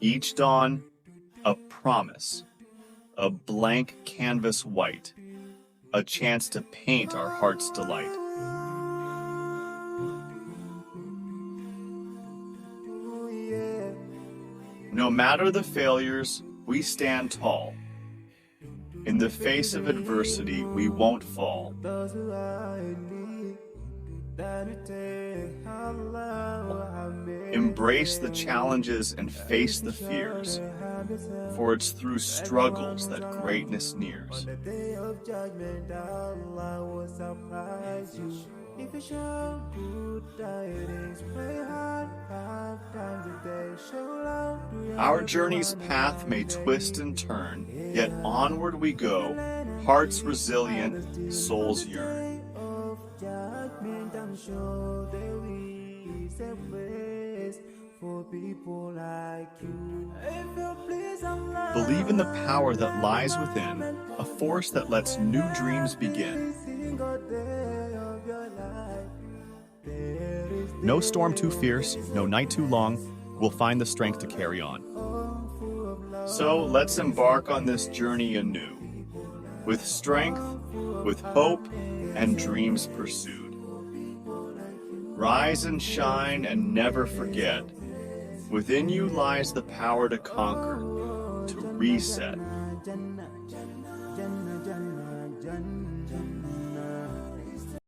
Each dawn, a promise, a blank canvas white, a chance to paint our heart's delight. No matter the failures, we stand tall. In the face of adversity, we won't fall. Embrace the challenges and face the fears, for it's through struggles that greatness nears. Our journey's path may twist and turn, yet onward we go, hearts resilient, souls yearn. Believe in the power that lies within, a force that lets new dreams begin. No storm too fierce, no night too long, we'll find the strength to carry on. So let's embark on this journey anew, with strength, with hope, and dreams pursued. Rise and shine and never forget, within you lies the power to conquer, to reset,